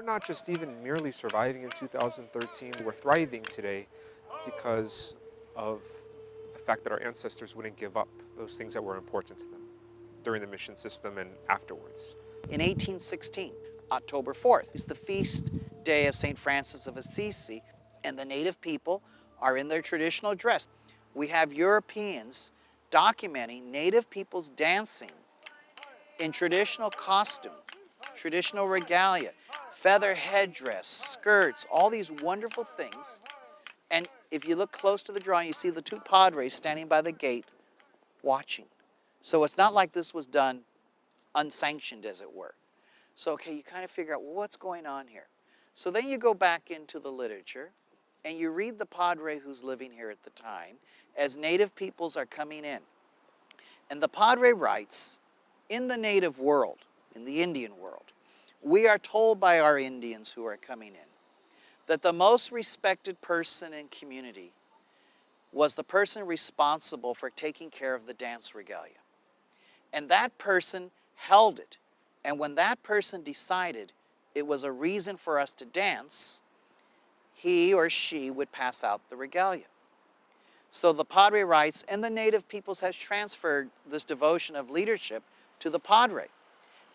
we're not just even merely surviving in 2013, we're thriving today because of the fact that our ancestors wouldn't give up those things that were important to them during the mission system and afterwards. In 1816, October 4th, is the feast day of St. Francis of Assisi, and the native people are in their traditional dress. We have Europeans documenting native peoples dancing in traditional costume, traditional regalia, feather headdress, skirts, all these wonderful things. And if you look close to the drawing, you see the two padres standing by the gate watching. So it's not like this was done unsanctioned, as it were. So, okay, you kind of figure out, well, what's going on here? So then you go back into the literature and you read the padre who's living here at the time as native peoples are coming in. And the padre writes, in the native world, in the Indian world, we are told by our Indians who are coming in that the most respected person in community was the person responsible for taking care of the dance regalia. And that person held it. And when that person decided it was a reason for us to dance, he or she would pass out the regalia. So the padre writes, and the native peoples has transferred this devotion of leadership to the padre.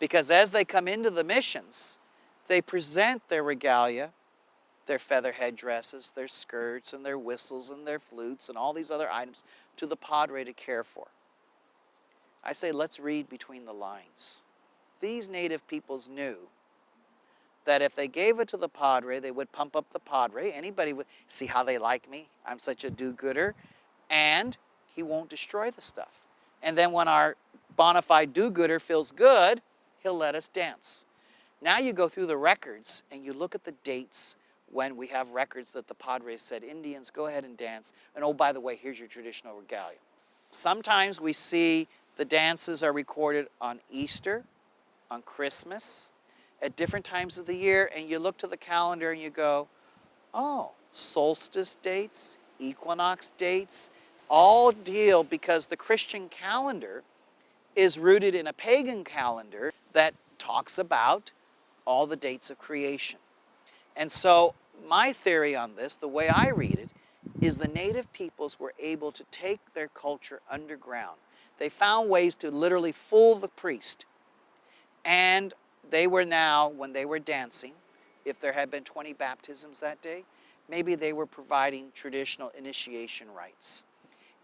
Because as they come into the missions, they present their regalia, their feather headdresses, their skirts, and their whistles, and their flutes, and all these other items to the padre to care for. I say, let's read between the lines. These native peoples knew that if they gave it to the padre, they would pump up the padre. Anybody would see how they like me. I'm such a do-gooder. And he won't destroy the stuff. And then when our bona fide do-gooder feels good, he'll let us dance. Now you go through the records and you look at the dates when we have records that the padres said, Indians, go ahead and dance. And oh, by the way, here's your traditional regalia. Sometimes we see the dances are recorded on Easter, on Christmas, at different times of the year, and you look to the calendar and you go, oh, solstice dates, equinox dates, all deal because the Christian calendar is rooted in a pagan calendar that talks about all the dates of creation. And so my theory on this, the way I read it, is the native peoples were able to take their culture underground. They found ways to literally fool the priest. And they were now, when they were dancing, if there had been 20 baptisms that day, maybe they were providing traditional initiation rites.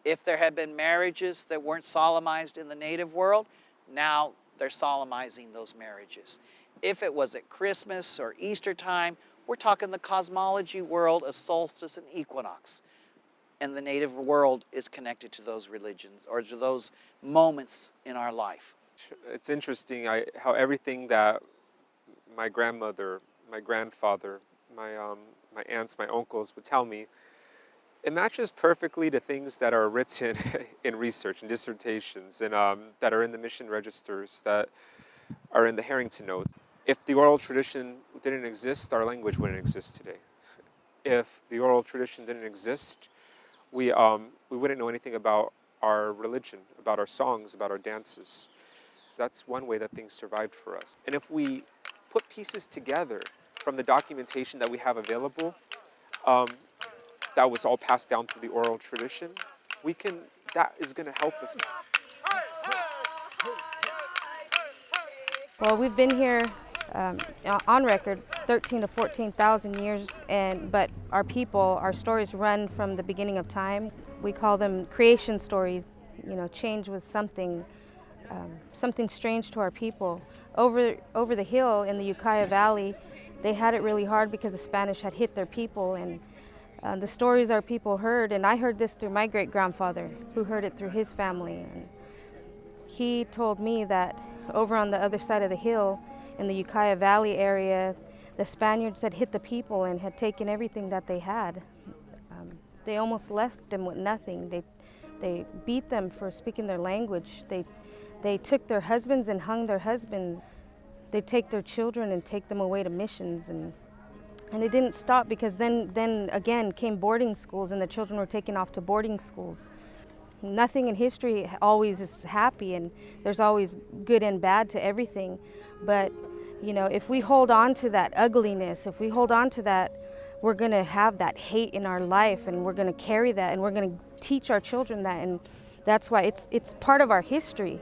If there had been marriages that weren't solemnized in the native world, now they're solemnizing those marriages. If it was at Christmas or Easter time, we're talking the cosmology world of solstice and equinox. And the native world is connected to those religions or to those moments in our life. It's interesting how everything that my grandmother, my grandfather, my aunts, my uncles would tell me, it matches perfectly to things that are written in research and dissertations and that are in the mission registers, that are in the Harrington Notes. If the oral tradition didn't exist, our language wouldn't exist today. If the oral tradition didn't exist, we wouldn't know anything about our religion, about our songs, about our dances. That's one way that things survived for us. And if we put pieces together from the documentation that we have available, that was all passed down through the oral tradition, that is going to help us. Well, we've been here on record 13 to 14,000 years, but our people, our stories run from the beginning of time. We call them creation stories. You know, change was something strange to our people. Over the hill in the Ukiah Valley, they had it really hard because the Spanish had hit their people, and the stories our people heard, and I heard this through my great-grandfather, who heard it through his family. And he told me that over on the other side of the hill, in the Ukiah Valley area, the Spaniards had hit the people and had taken everything that they had. They almost left them with nothing. They beat them for speaking their language. They took their husbands and hung their husbands. They'd take their children and take them away to missions. And it didn't stop, because then again came boarding schools, and the children were taken off to boarding schools. Nothing in history always is happy, and there's always good and bad to everything. But You know, if we hold on to that ugliness, if we hold on to that, we're going to have that hate in our life, and we're going to carry that, and we're going to teach our children that. And that's why it's part of our history,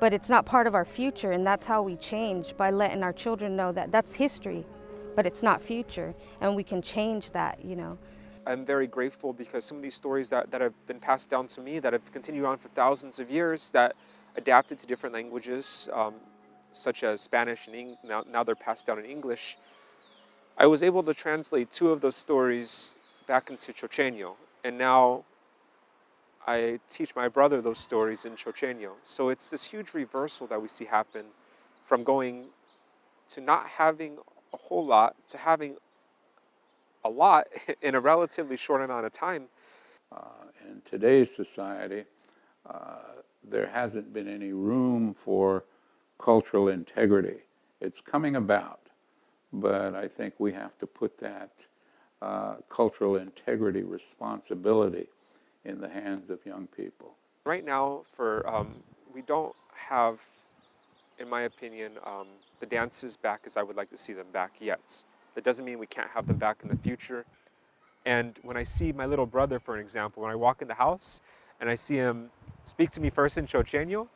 but it's not part of our future. And that's how we change, by letting our children know that that's history, but it's not future, and we can change that, you know. I'm very grateful because some of these stories that have been passed down to me, that have continued on for thousands of years, that adapted to different languages, such as Spanish and now they're passed down in English. I was able to translate 2 of those stories back into Chocheño, and now I teach my brother those stories in Chocheño. So it's this huge reversal that we see happen, from going to not having a whole lot to having a lot in a relatively short amount of time. In today's society, there hasn't been any room for cultural integrity. It's coming about, but I think we have to put that cultural integrity responsibility in the hands of young people. Right now, we don't have, in my opinion, the dances back as I would like to see them back yet. That doesn't mean we can't have them back in the future. And when I see my little brother, for an example, when I walk in the house and I see him speak to me first in Chocheño,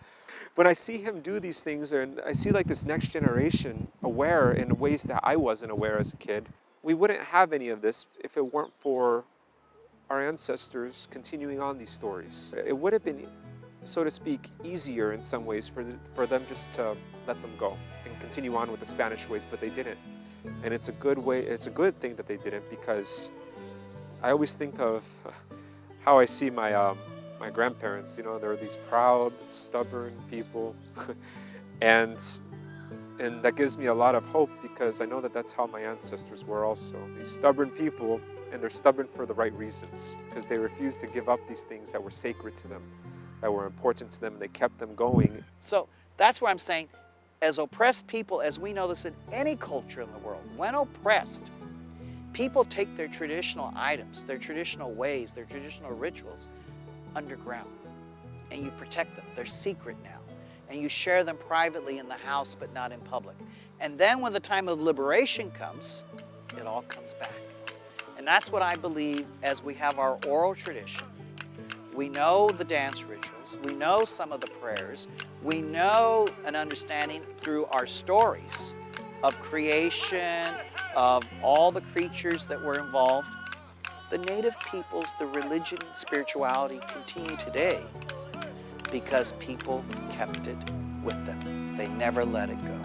when I see him do these things, and I see like this next generation aware in ways that I wasn't aware as a kid, we wouldn't have any of this if it weren't for our ancestors continuing on these stories. It would have been, so to speak, easier in some ways for them just to let them go and continue on with the Spanish ways, but they didn't. And it's a good thing that they didn't, because I always think of how I see my my grandparents. You know, they're these proud, stubborn people, and that gives me a lot of hope, because I know that that's how my ancestors were also. These stubborn people, and they're stubborn for the right reasons, because they refused to give up these things that were sacred to them, that were important to them, and they kept them going. So that's where I'm saying, as oppressed people, as we know this in any culture in the world, when oppressed, people take their traditional items, their traditional ways, their traditional rituals underground, and you protect them. They're secret now, and you share them privately in the house, but not in public. And then when the time of liberation comes, it all comes back. And that's what I believe as we have our oral tradition. We know the dance rituals, we know some of the prayers, we know an understanding through our stories of creation, of all the creatures that were involved. The native peoples, the religion, spirituality continue today because people kept it with them. They never let it go.